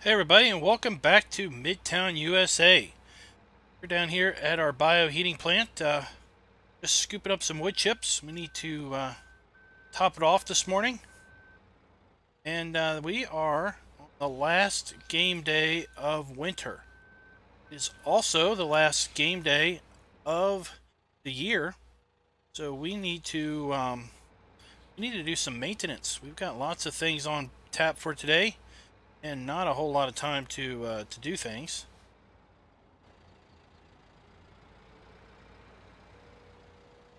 Hey everybody, and welcome back to Midtown USA. We're down here at our bioheating plant, just scooping up some wood chips. We need to top it off this morning. And we are on the last game day of winter. It is also the last game day of the year, so we need to do some maintenance. We've got lots of things on tap for today, and not a whole lot of time to do things.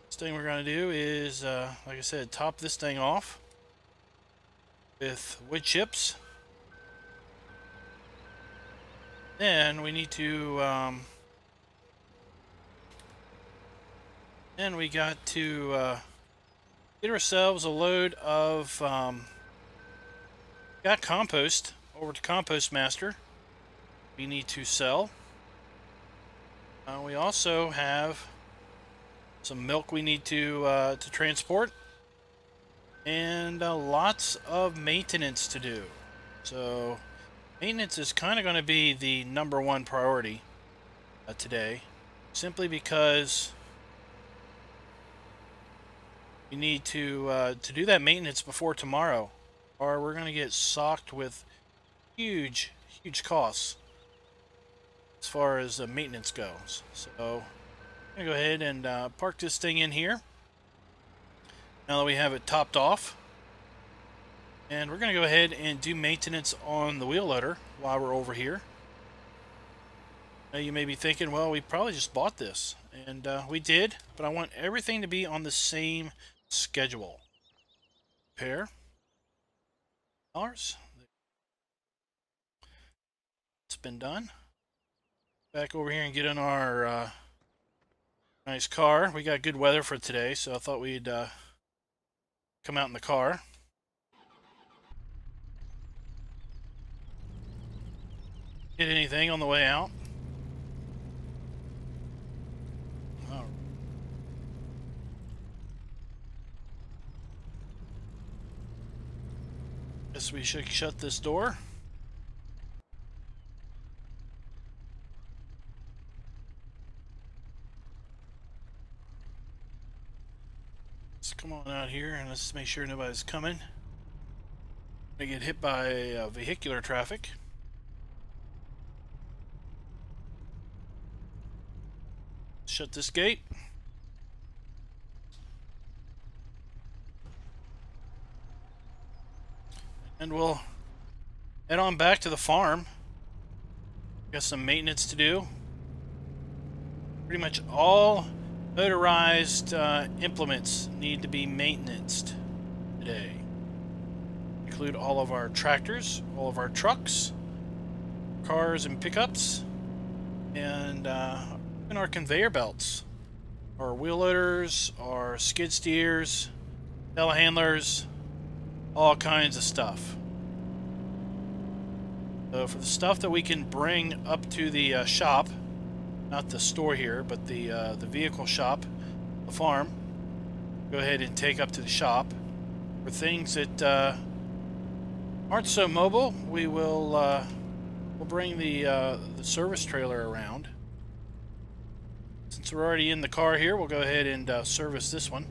First thing we're going to do is, like I said, top this thing off with wood chips. Then we need to, then we got to get ourselves a load of, got compost over to Compost Master. We need to sell. We also have some milk we need to transport, and lots of maintenance to do. So maintenance is kind of going to be the #1 priority today, simply because we need to do that maintenance before tomorrow, or we're going to get socked with huge costs as far as maintenance goes. So I'm going to go ahead and park this thing in here now that we have it topped off. And we're going to go ahead and do maintenance on the wheel loader while we're over here. Now you may be thinking, well, we probably just bought this. And we did, but I want everything to be on the same schedule. Repair. $. It's been done. Back over here and get in our nice car. We got good weather for today, so I thought we'd come out in the car. Hit anything on the way out? Oh. Guess we should shut this door. Let's come on out here and let's make sure nobody's coming. They get hit by vehicular traffic. Shut this gate. And we'll head on back to the farm. Got some maintenance to do. Pretty much all motorized implements need to be maintained today. Include all of our tractors, all of our trucks, cars and pickups, and our conveyor belts, our wheel loaders, our skid steers, telehandlers, all kinds of stuff. So for the stuff that we can bring up to the shop, not the store here, but the vehicle shop, the farm, go ahead and take up to the shop. For things that aren't so mobile, we'll bring the service trailer around. Since we're already in the car here, we'll go ahead and service this one.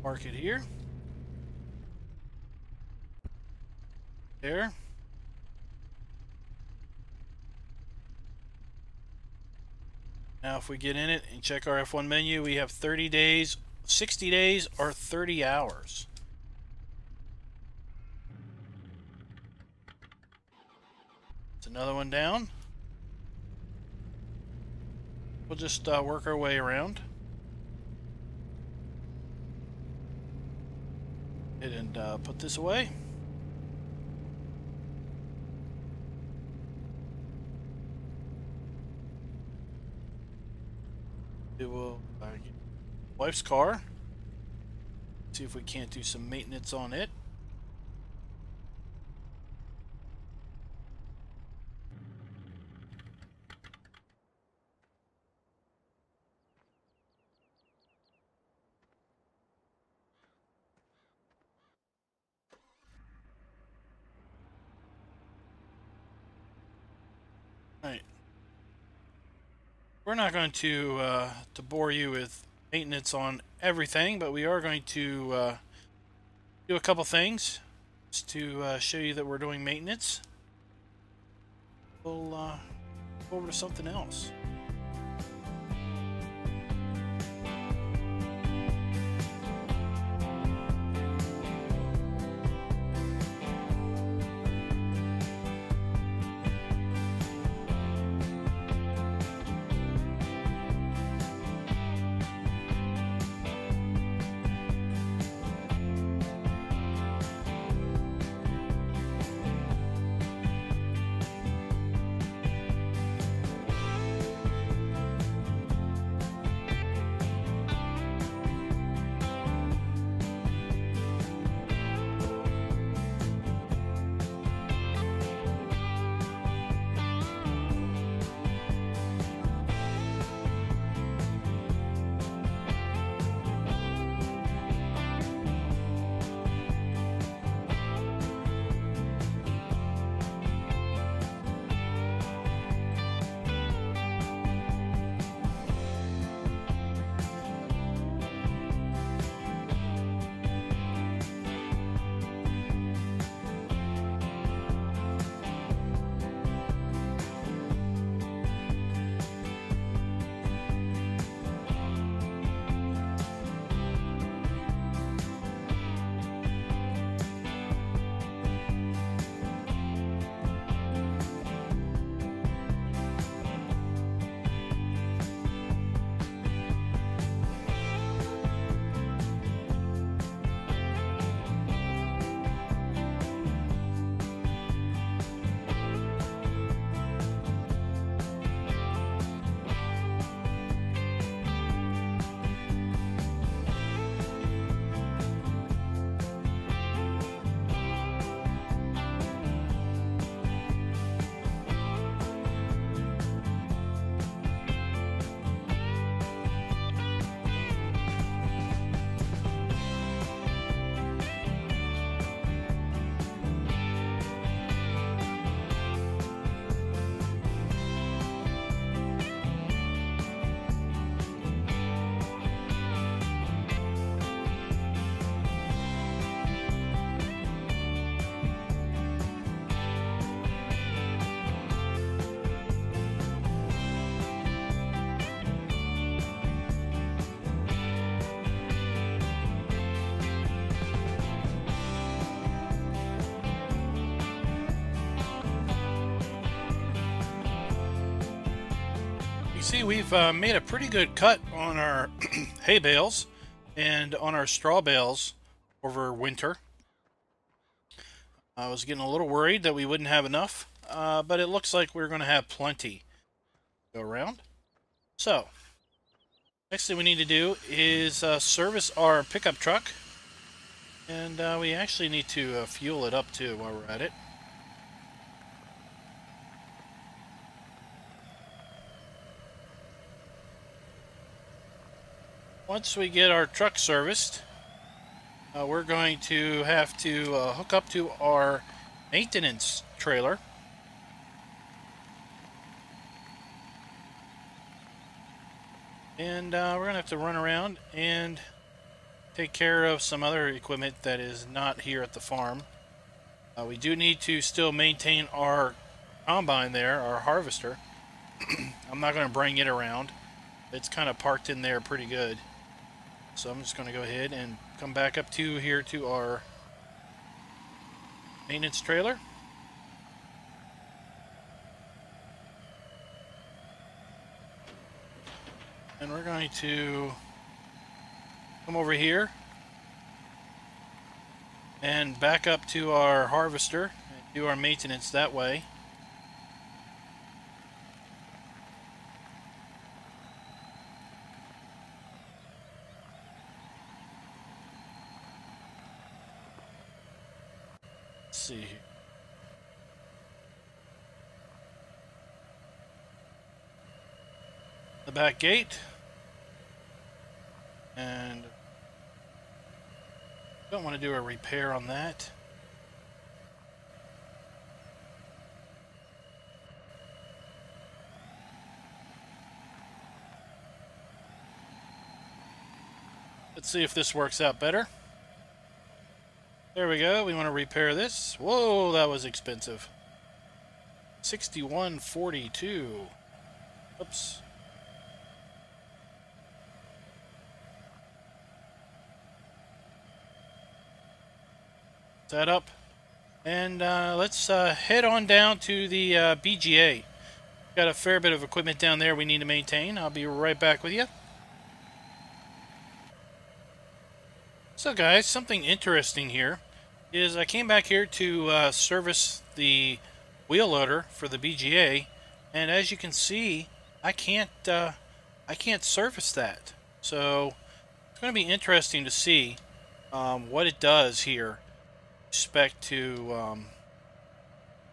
Park it here. There. Now if we get in it and check our F1 menu, we have 30 days, 60 days, or 30 hours. It's another one down. We'll just work our way around. And put this away. It will get wife's car. See if we can't do some maintenance on it. Right. We're not going to bore you with maintenance on everything, but we are going to do a couple things just to show you that we're doing maintenance. We'll go over to something else. See, we've made a pretty good cut on our hay bales and on our straw bales over winter. I was getting a little worried that we wouldn't have enough, but it looks like we're going to have plenty to go around. So, next thing we need to do is service our pickup truck, and we actually need to fuel it up too while we're at it. Once we get our truck serviced, we're going to have to hook up to our maintenance trailer. And we're going to have to run around and take care of some other equipment that is not here at the farm. We do need to still maintain our combine there, our harvester. I'm not going to bring it around. It's kind of parked in there pretty good. So I'm just going to go ahead and come back up to here to our maintenance trailer. And we're going to come over here and back up to our harvester and do our maintenance that way. See here. The back gate, and don't want to do a repair on that. Let's see if this works out better. There we go. We want to repair this. Whoa, that was expensive. 6142. Oops. Set up. And let's head on down to the BGA. Got a fair bit of equipment down there we need to maintain. I'll be right back with you. So guys, something interesting here is I came back here to service the wheel loader for the BGA, and as you can see, I can't service that. So it's going to be interesting to see what it does here with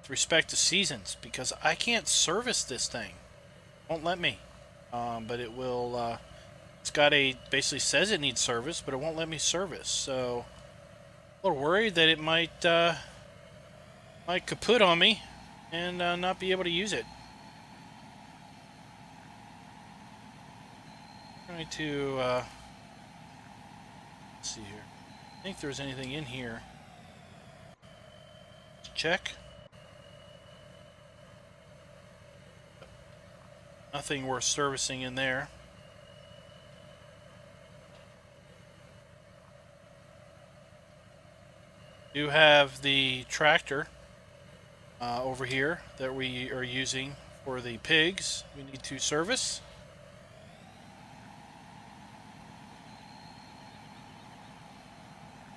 respect to seasons, because I can't service this thing. It won't let me, but it will. It's got basically says it needs service, but it won't let me service. So a little worried that it might kaput on me and not be able to use it. Trying to let's see here. I think there's anything in here. Let's check. Nothing worth servicing in there. Do have the tractor over here that we are using for the pigs. We need to service.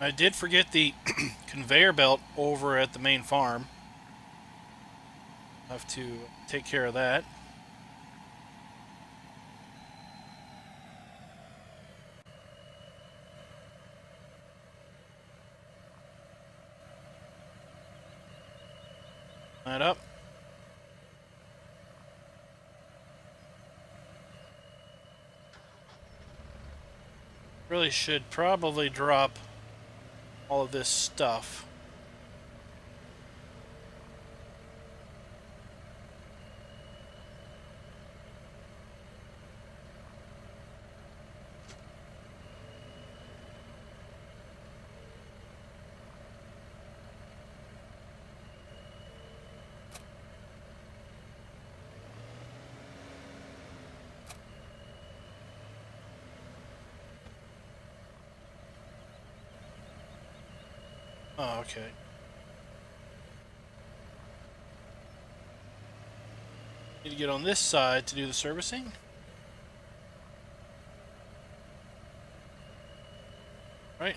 I did forget the conveyor belt over at the main farm. I'll have to take care of that. That up. Really should probably drop all of this stuff. Oh, okay. Need to get on this side to do the servicing. Right.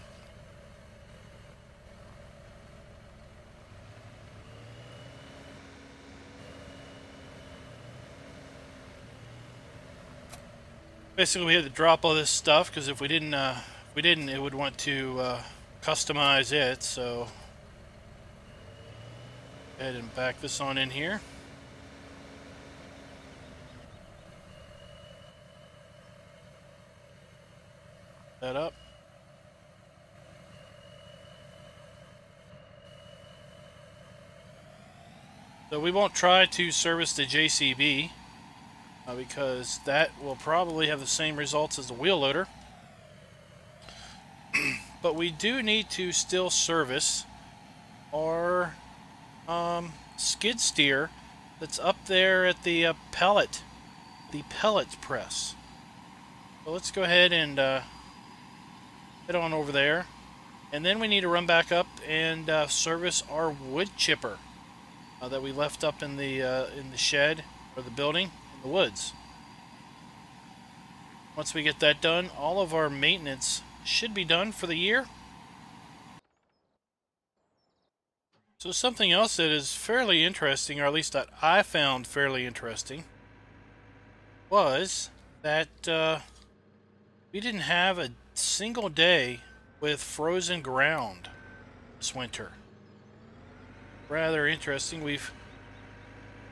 Basically, we had to drop all this stuff because if we didn't, it would want to customize it. So, go ahead and back this on in here. That up. So we won't try to service the JCB because that will probably have the same results as the wheel loader. But we do need to still service our skid steer that's up there at the pellet press. So let's go ahead and head on over there, and then we need to run back up and service our wood chipper that we left up in the shed or the building in the woods. Once we get that done, all of our maintenance should be done for the year. So something else that is fairly interesting, or at least that I found fairly interesting, was that we didn't have a single day with frozen ground this winter. Rather interesting. We've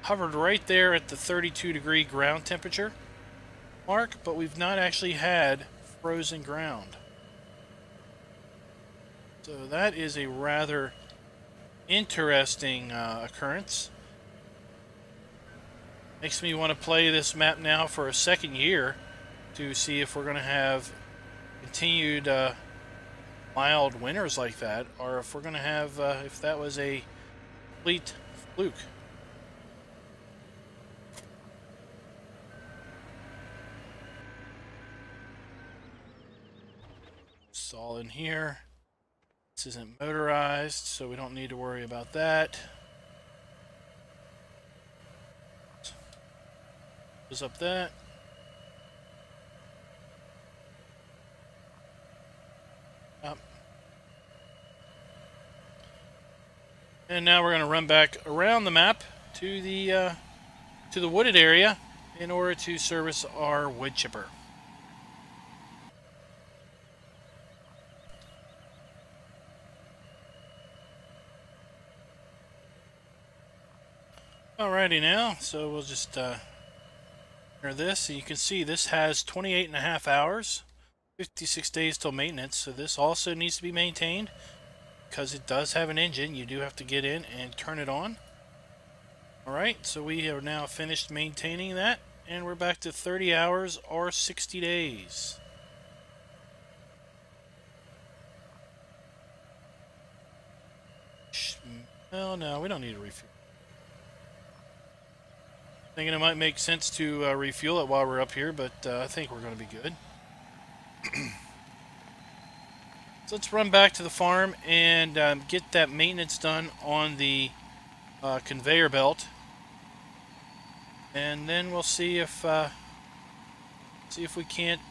hovered right there at the 32-degree ground temperature mark, but we've not actually had frozen ground. So that is a rather interesting occurrence. Makes me want to play this map now for a second year to see if we're going to continued mild winters like that, or if we're going to have, if that was a complete fluke. It's all in here. This isn't motorized, so we don't need to worry about that. Close up that. Up. And now we're going to run back around the map to the wooded area in order to service our wood chipper. Alrighty now, so we'll just enter this. So you can see this has 28.5 hours, 56 days till maintenance. So this also needs to be maintained because it does have an engine. You do have to get in and turn it on. Alright, so we are now finished maintaining that, and we're back to 30 hours or 60 days. Well, no, we don't need to refuel. Thinking it might make sense to refuel it while we're up here, but I think we're going to be good. So let's run back to the farm and get that maintenance done on the conveyor belt, and then we'll see if we can't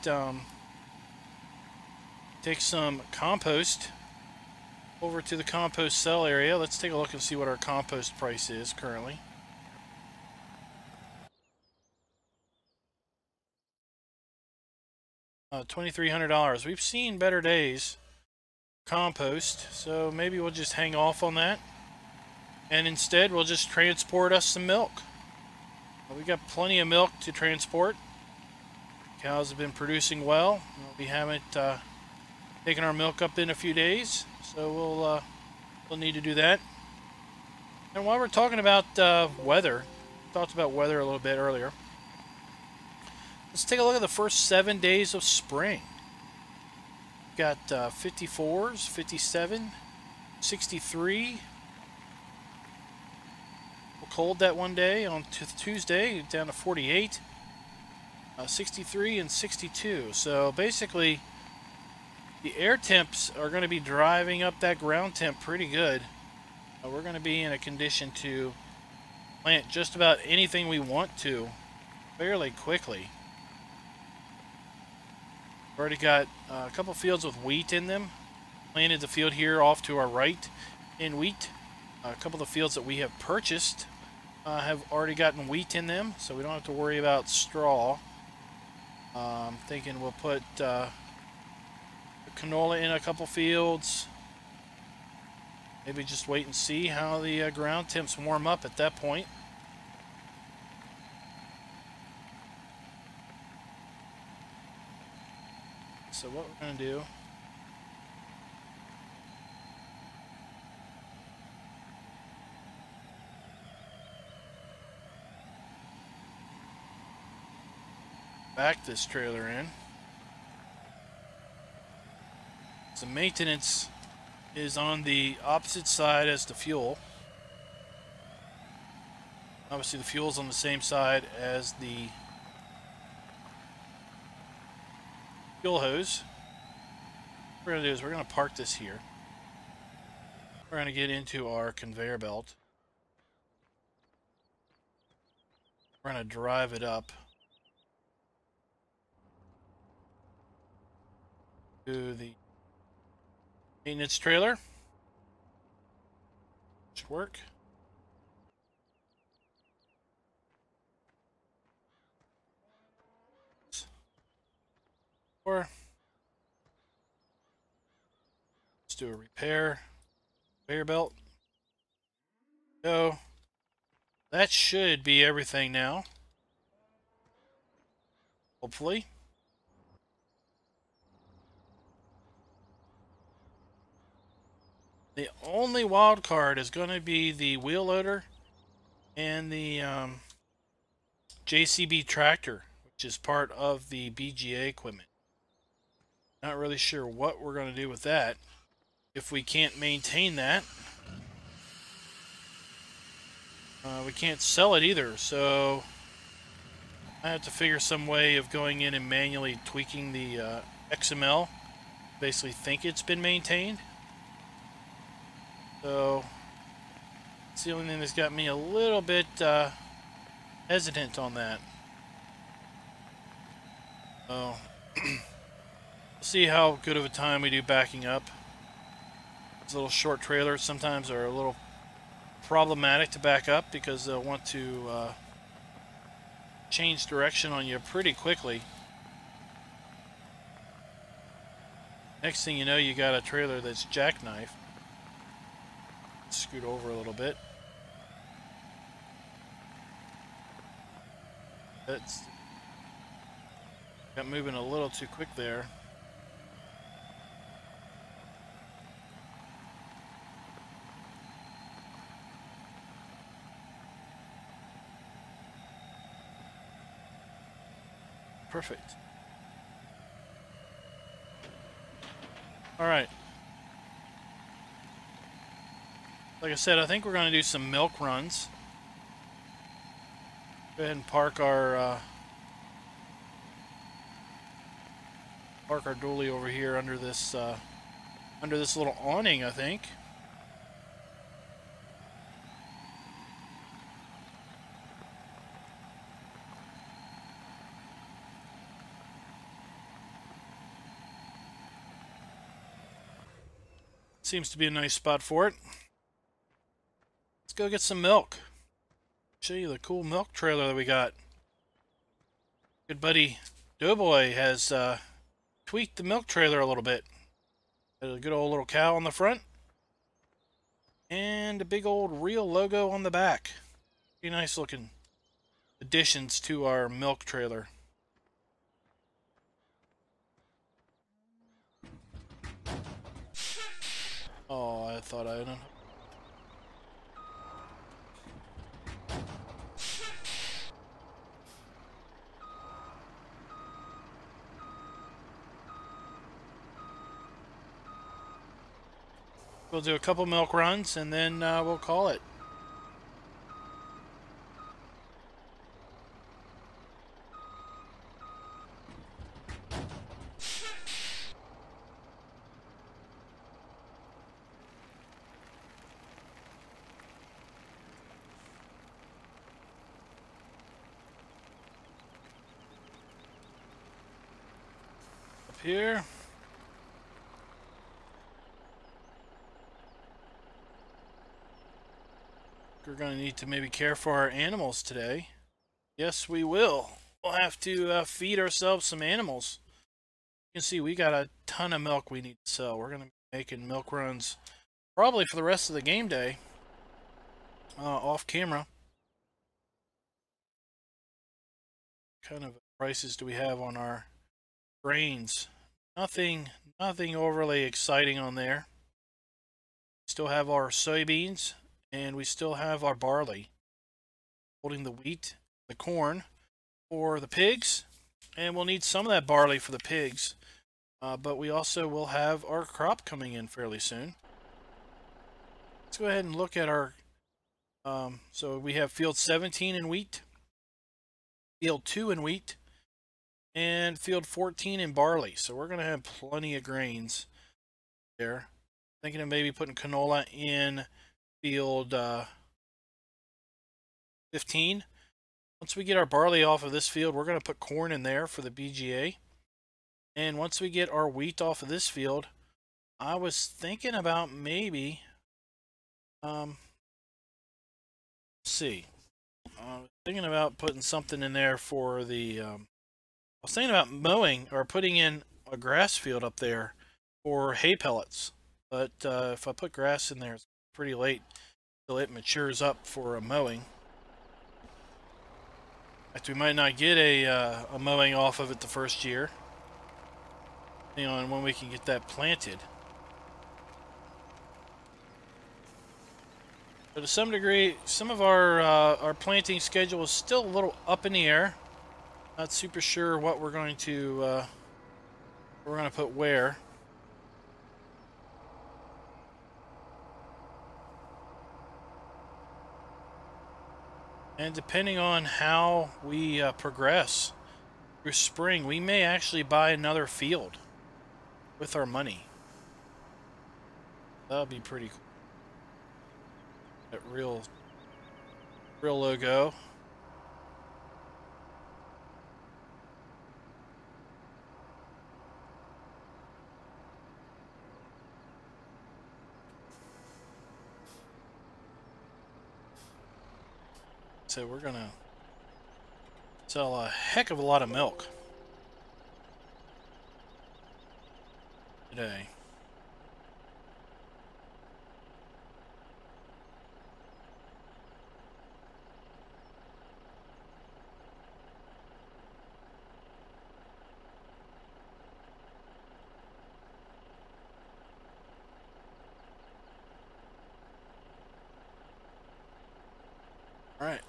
take some compost over to the compost cell area. Let's take a look and see what our compost price is currently. $2,300. We've seen better days compost, so maybe we'll just hang off on that, and instead we'll just transport us some milk. We got plenty of milk to transport. Cows have been producing well. We haven't taken our milk up in a few days, so we'll need to do that. And while we're talking about weather, we talked about weather a little bit earlier. Let's take a look at the first 7 days of spring. We've got 54s, 57, 63. Cold that one day on Tuesday, down to 48, 63, and 62. So basically, the air temps are going to be driving up that ground temp pretty good. We're going to be in a condition to plant just about anything we want to fairly quickly. We've already got a couple fields with wheat in them. Planted the field here off to our right in wheat. A couple of the fields that we have purchased have already gotten wheat in them, so we don't have to worry about straw. I'm thinking we'll put canola in a couple fields. Maybe just wait and see how the ground temps warm up at that point. So what we're going to do, back this trailer in. So maintenance is on the opposite side as the fuel. Obviously the fuel's on the same side as the fuel hose. What we're going to do is we're going to park this here. We're going to get into our conveyor belt. We're going to drive it up to the maintenance trailer. Should work. Or let's do a repair. Conveyor belt. So that should be everything now. Hopefully. The only wild card is going to be the wheel loader and the JCB tractor, which is part of the BGA equipment. Not really sure what we're going to do with that. If we can't maintain that, we can't sell it either, so I have to figure some way of going in and manually tweaking the XML. Basically think it's been maintained. So it's the only thing that's got me a little bit hesitant on that. So we'll see how good of a time we do backing up. These little short trailers sometimes are a little problematic to back up because they'll want to change direction on you pretty quickly. Next thing you know, you got a trailer that's jackknife. Scoot over a little bit. That's got moving a little too quick there. Perfect. All right. Like I said, I think we're going to do some milk runs. Go ahead and park our dually over here under this little awning, I think. Seems to be a nice spot for it. Let's go get some milk. Show you the cool milk trailer that we got. Good buddy DoughBoy has tweaked the milk trailer a little bit. Got a good old little cow on the front. And a big old real logo on the back. Pretty nice looking additions to our milk trailer. Oh, I thought I had. We'll do a couple milk runs and then we'll call it. Up here. We're going to need to maybe care for our animals today. Yes, we will. We'll have to feed ourselves some animals. You can see we got a ton of milk we need to sell. We're going to be making milk runs probably for the rest of the game day. Off camera. What kind of prices do we have on our grains? Nothing overly exciting on there. Still have our soybeans. And we still have our barley, holding the wheat, the corn for the pigs, and we'll need some of that barley for the pigs, but we also will have our crop coming in fairly soon. Let's go ahead and look at our, so we have field 17 in wheat, field 2 in wheat, and field 14 in barley, so we're going to have plenty of grains there. Thinking of maybe putting canola in field 15. Once we get our barley off of this field, we're going to put corn in there for the BGA. And once we get our wheat off of this field, I was thinking about maybe, let's see, I was thinking about putting something in there for the, I was thinking about mowing or putting in a grass field up there for hay pellets. But if I put grass in there, it's pretty late till it matures up for a mowing. In fact, we might not get a mowing off of it the first year, depending on when we can get that planted. But to some degree, some of our planting schedule is still a little up in the air. Not super sure what we're going to We're going to put where. And depending on how we progress through spring, we may actually buy another field with our money. That'll be pretty cool. That real logo. So we're gonna sell a heck of a lot of milk today. All right.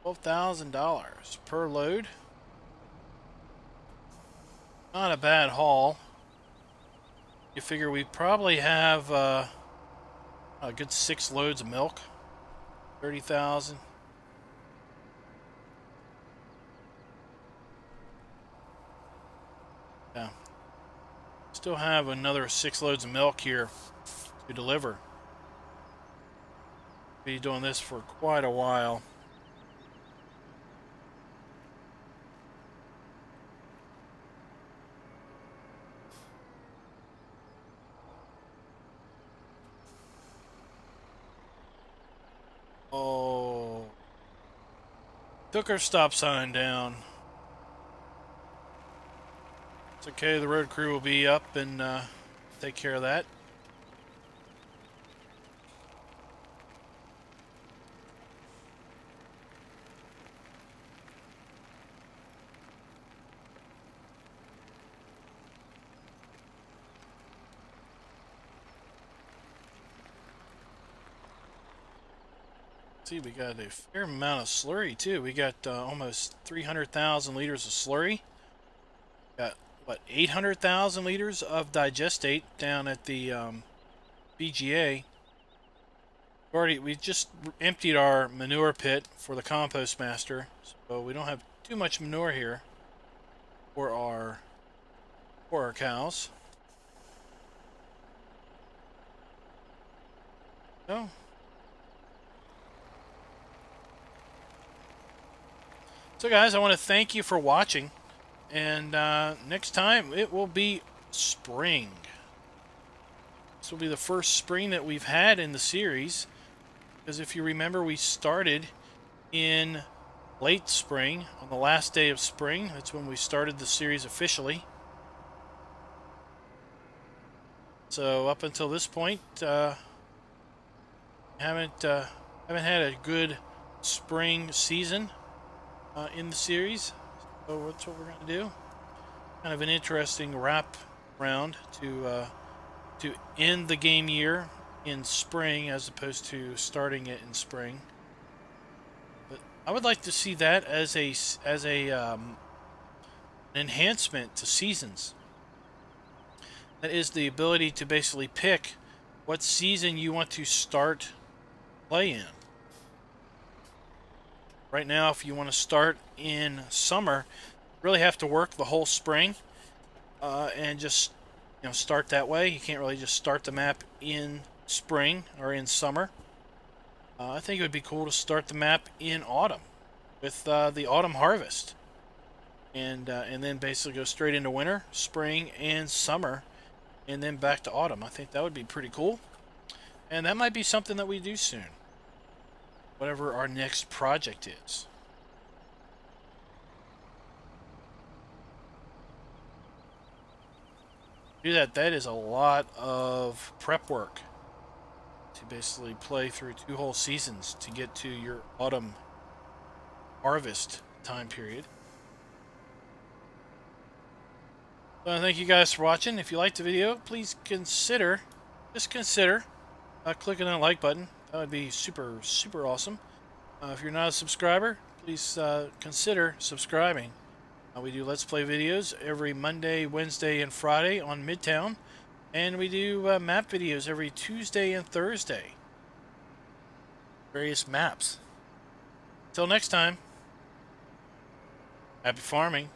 $12,000 per load. Not a bad haul. You figure we probably have a good 6 loads of milk. 30,000. Yeah. Still have another 6 loads of milk here to deliver. Be doing this for quite a while. Oh, took our stop sign down. It's okay, the road crew will be up and take care of that. See, we got a fair amount of slurry too. We got almost 300,000 liters of slurry. Got what, 800,000 liters of digestate down at the BGA. We just emptied our manure pit for the compost master, so we don't have too much manure here for our cows. So. So guys, I want to thank you for watching, and next time it will be spring. This will be the first spring that we've had in the series, because if you remember, we started in late spring, on the last day of spring. That's when we started the series officially. So up until this point, haven't had a good spring season in the series, so that's what we're going to do. Kind of an interesting wrap round to end the game year in spring as opposed to starting it in spring. But I would like to see that as an enhancement to seasons. That is the ability to basically pick what season you want to start play in. Right now, if you want to start in summer, you really have to work the whole spring and just start that way. You can't really just start the map in spring or in summer. I think it would be cool to start the map in autumn with the autumn harvest, and then basically go straight into winter, spring, and summer, and then back to autumn. I think that would be pretty cool, and that might be something that we do soon. Whatever our next project is. Do that. That is a lot of prep work to basically play through 2 whole seasons to get to your autumn harvest time period. So thank you guys for watching. If you liked the video, please consider clicking on the like button. That would be super, super awesome. If you're not a subscriber, please consider subscribing. We do Let's Play videos every Monday, Wednesday, and Friday on Midtown. And we do map videos every Tuesday and Thursday. Various maps. Till next time, happy farming.